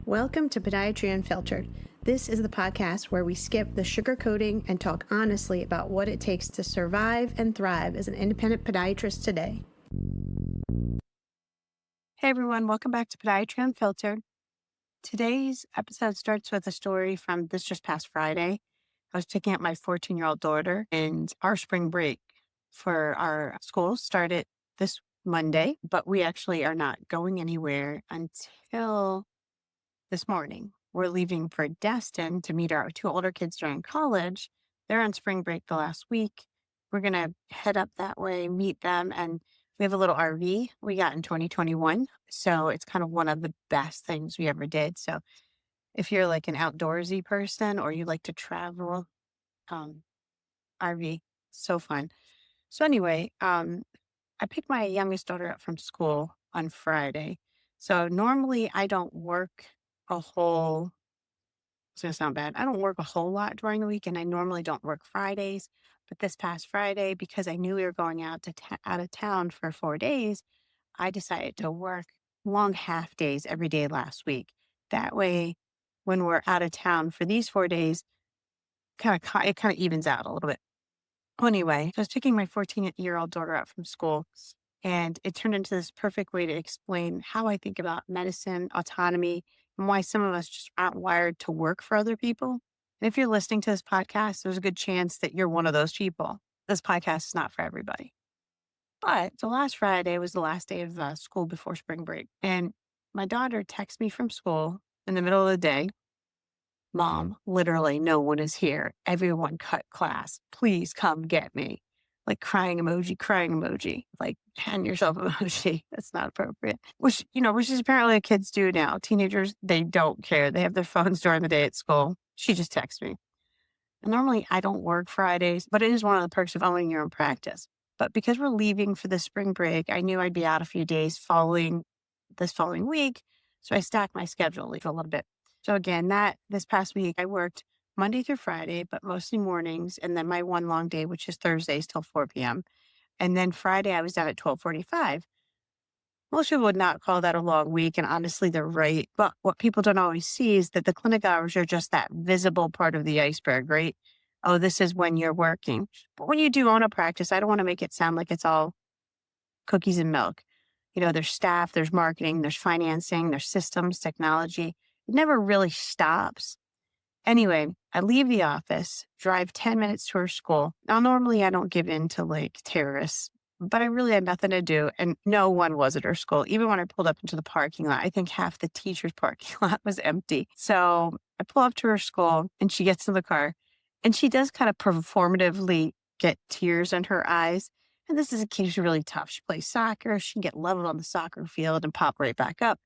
Welcome to Podiatry Unfiltered. This is the podcast where we skip the sugarcoating and talk honestly about what it takes to survive and thrive as an independent podiatrist today. Hey everyone, welcome back to Podiatry Unfiltered. Today's episode starts with a story from this just past Friday. I was picking up my 14-year-old daughter, and our spring break for our school started this Monday, but we actually are not going anywhere until this morning. We're leaving for Destin to meet our two older kids during college. They're on spring break the last week. We're going to head up that way, meet them, and we have a little RV we got in 2021. So it's kind of one of the best things we ever did. So if you're like an outdoorsy person or you like to travel, RV, so fun. So anyway, I picked my youngest daughter up from school on Friday. So normally I don't work a whole, it's going to sound bad. I don't work a whole lot during the week, and I normally don't work Fridays. But this past Friday, because I knew we were going out of town for 4 days, I decided to work long half days every day last week. That way, when we're out of town for these 4 days, it kind of evens out a little bit. Anyway, so I was picking my 14-year-old daughter up from school, and it turned into this perfect way to explain how I think about medicine, autonomy, and why some of us just aren't wired to work for other people. And if you're listening to this podcast, there's a good chance that you're one of those people. This podcast is not for everybody. But so last Friday was the last day of school before spring break. And my daughter texted me from school in the middle of the day. Mom, literally no one is here. Everyone cut class. Please come get me. Like crying emoji, like hand yourself emoji. That's not appropriate. Which is apparently what kids do now. Teenagers, they don't care. They have their phones during the day at school. She just texted me. And normally I don't work Fridays, but it is one of the perks of owning your own practice. But because we're leaving for the spring break, I knew I'd be out a few days following week. So I stacked my schedule a little bit. So again, this past week I worked Monday through Friday, but mostly mornings. And then my one long day, which is Thursdays till 4 p.m. And then Friday I was done at 12:45. Most people would not call that a long week. And honestly, they're right. But what people don't always see is that the clinic hours are just that visible part of the iceberg, right? Oh, this is when you're working. But when you do own a practice, I don't want to make it sound like it's all cookies and milk. There's staff, there's marketing, there's financing, there's systems, technology. It never really stops. Anyway, I leave the office, drive 10 minutes to her school. Now, normally I don't give in to like terrorists, but I really had nothing to do. And no one was at her school. Even when I pulled up into the parking lot, I think half the teacher's parking lot was empty. So I pull up to her school and she gets in the car and she does kind of performatively get tears in her eyes. And this is a kid who's really tough. She plays soccer. She can get leveled on the soccer field and pop right back up.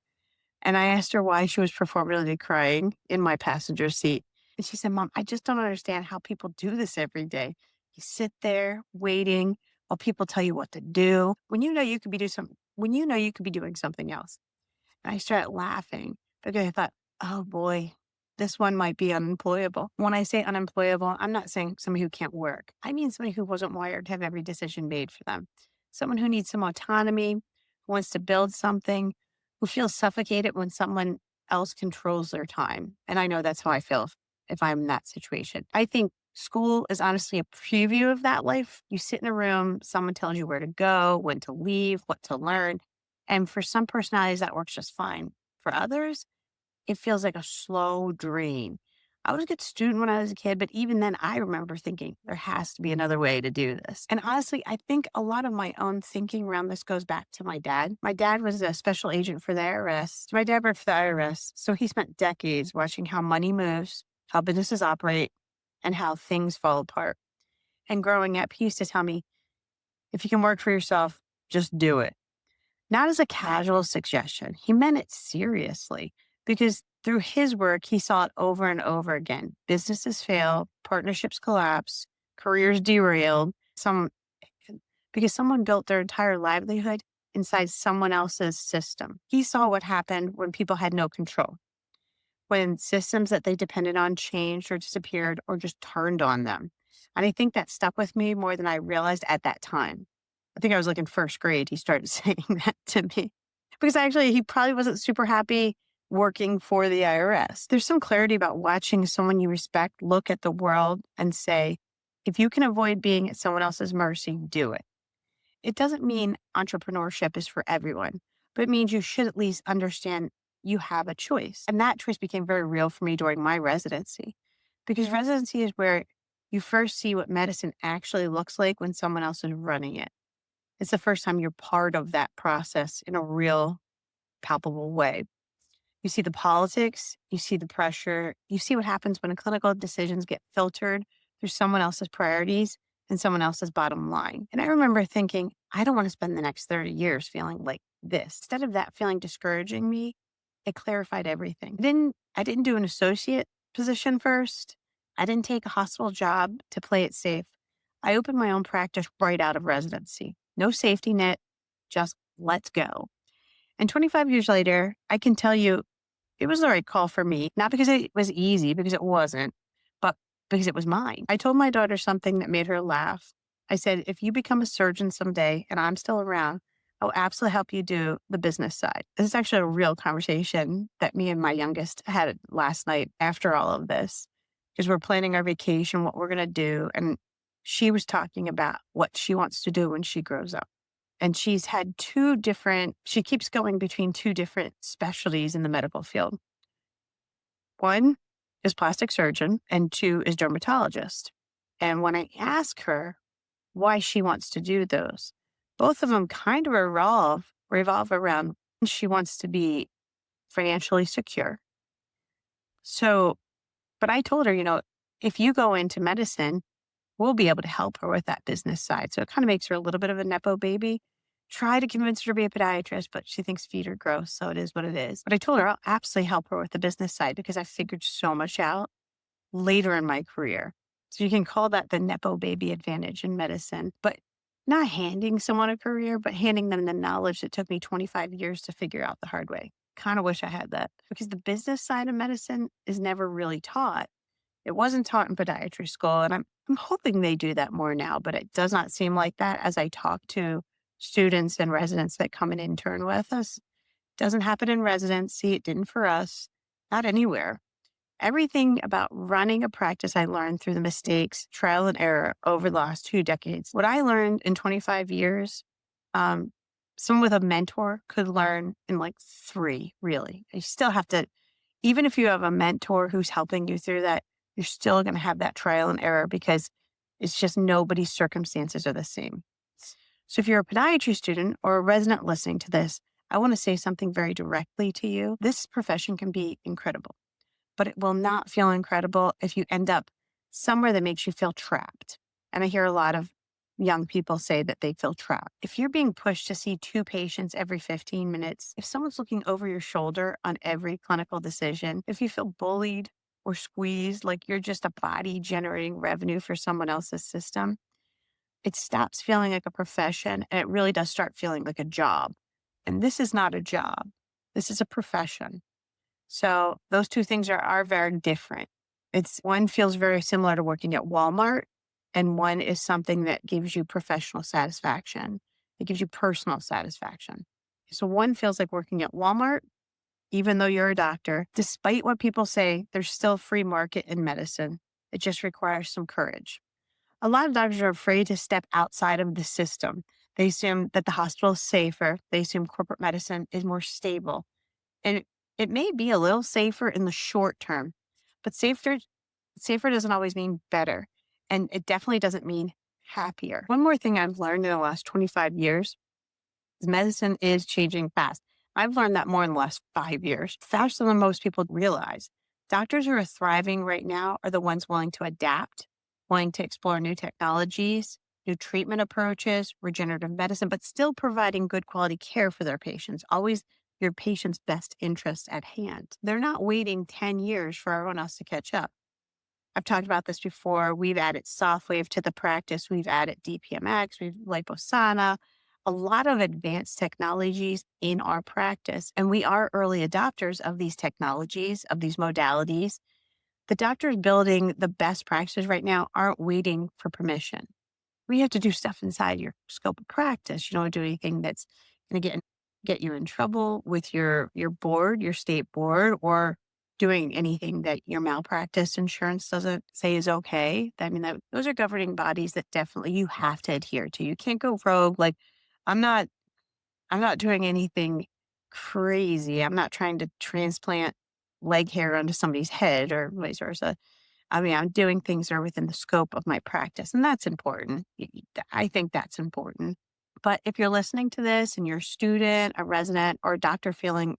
And I asked her why she was performatively crying in my passenger seat. And she said, Mom, I just don't understand how people do this every day. You sit there waiting while people tell you what to do when you know you could be doing something else. And I started laughing because I thought, oh boy, this one might be unemployable. When I say unemployable, I'm not saying somebody who can't work. I mean somebody who wasn't wired to have every decision made for them. Someone who needs some autonomy, who wants to build something, who feels suffocated when someone else controls their time. And I know that's how I feel if I'm in that situation. I think school is honestly a preview of that life. You sit in a room, someone tells you where to go, when to leave, what to learn. And for some personalities, that works just fine. For others, it feels like a slow drain. I was a good student when I was a kid, but even then I remember thinking there has to be another way to do this. And honestly, I think a lot of my own thinking around this goes back to my dad. My dad was a special agent for the IRS. My dad worked for the IRS. So he spent decades watching how money moves, how businesses operate, and how things fall apart. And growing up, he used to tell me, if you can work for yourself, just do it. Not as a casual suggestion. He meant it seriously because through his work, he saw it over and over again. Businesses fail, partnerships collapse, careers derailed, because someone built their entire livelihood inside someone else's system. He saw what happened when people had no control, when systems that they depended on changed or disappeared or just turned on them. And I think that stuck with me more than I realized at that time. I think I was like in first grade, he started saying that to me. Because actually, he probably wasn't super happy working for the IRS. There's some clarity about watching someone you respect look at the world and say, if you can avoid being at someone else's mercy, do it. It doesn't mean entrepreneurship is for everyone, but it means you should at least understand you have a choice. And that choice became very real for me during my residency because residency is where you first see what medicine actually looks like when someone else is running it. It's the first time you're part of that process in a real palpable way. You see the politics, you see the pressure, you see what happens when clinical decisions get filtered through someone else's priorities and someone else's bottom line. And I remember thinking, I don't want to spend the next 30 years feeling like this. Instead of that feeling discouraging me, it clarified everything. I didn't do an associate position first. I didn't take a hospital job to play it safe. I opened my own practice right out of residency. No safety net, just let's go. And 25 years later, I can tell you it was the right call for me, not because it was easy, because it wasn't, but because it was mine. I told my daughter something that made her laugh. I said, if you become a surgeon someday and I'm still around, I'll absolutely help you do the business side. This is actually a real conversation that me and my youngest had last night after all of this, because we're planning our vacation, what we're going to do. And she was talking about what she wants to do when she grows up. And she's had she keeps going between two different specialties in the medical field. One is plastic surgeon and two is dermatologist. And when I ask her why she wants to do those, both of them kind of revolve around she wants to be financially secure. So, but I told her, if you go into medicine, we'll be able to help her with that business side. So it kind of makes her a little bit of a Nepo baby. Try to convince her to be a podiatrist, but she thinks feet are gross. So it is what it is. But I told her I'll absolutely help her with the business side because I figured so much out later in my career. So you can call that the Nepo baby advantage in medicine, but not handing someone a career, but handing them the knowledge that took me 25 years to figure out the hard way. Kind of wish I had that because the business side of medicine is never really taught. It wasn't taught in podiatry school, and I'm hoping they do that more now, but it does not seem like that as I talk to students and residents that come and intern with us. It doesn't happen in residency. It didn't for us, not anywhere. Everything about running a practice I learned through the mistakes, trial and error over the last 2 decades. What I learned in 25 years, um, someone with a mentor could learn in like 3, really. You still have to, even if you have a mentor who's helping you through that, you're still going to have that trial and error because it's just nobody's circumstances are the same. So if you're a podiatry student or a resident listening to this, I want to say something very directly to you. This profession can be incredible, but it will not feel incredible if you end up somewhere that makes you feel trapped. And I hear a lot of young people say that they feel trapped. If you're being pushed to see 2 patients every 15 minutes, if someone's looking over your shoulder on every clinical decision, if you feel bullied or squeezed like you're just a body generating revenue for someone else's system, it stops feeling like a profession and it really does start feeling like a job. And this is not a job. This is a profession. So those 2 things are very different. One feels very similar to working at Walmart, and one is something that gives you professional satisfaction. It gives you personal satisfaction. So one feels like working at Walmart, even though you're a doctor. Despite what people say, there's still free market in medicine. It just requires some courage. A lot of doctors are afraid to step outside of the system. They assume that the hospital is safer. They assume corporate medicine is more stable. And it may be a little safer in the short term, but safer doesn't always mean better. And it definitely doesn't mean happier. One more thing I've learned in the last 25 years is medicine is changing fast. I've learned that more in the last 5 years, faster than most people realize. Doctors who are thriving right now are the ones willing to adapt, willing to explore new technologies, new treatment approaches, regenerative medicine, but still providing good quality care for their patients, always your patient's best interest at hand. They're not waiting 10 years for everyone else to catch up. I've talked about this before. We've added SoftWave to the practice. We've added DPMX, we've Liposana, a lot of advanced technologies in our practice. And we are early adopters of these technologies, of these modalities. The doctors building the best practices right now aren't waiting for permission. We have to do stuff inside your scope of practice. You don't do anything that's going to get get you in trouble with your board, your state board, or doing anything that your malpractice insurance doesn't say is okay. I mean, those are governing bodies that definitely you have to adhere to. You can't go rogue. Like, I'm not I'm not doing anything crazy. I'm not trying to transplant leg hair onto somebody's head or vice versa. I mean, I'm doing things that are within the scope of my practice, and that's important. I think that's important. But if you're listening to this and you're a student, a resident, or a doctor feeling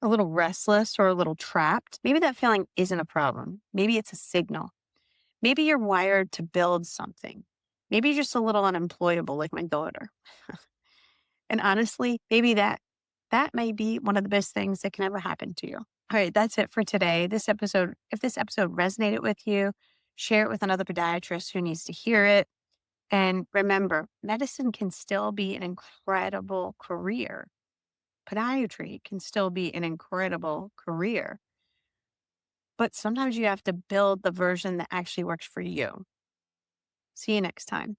a little restless or a little trapped, maybe that feeling isn't a problem. Maybe it's a signal. Maybe you're wired to build something. Maybe you're just a little unemployable like my daughter. And honestly, maybe that may be one of the best things that can ever happen to you. All right, that's it for today. If this episode resonated with you, share it with another podiatrist who needs to hear it. And remember, medicine can still be an incredible career. Podiatry can still be an incredible career, but sometimes you have to build the version that actually works for you. See you next time.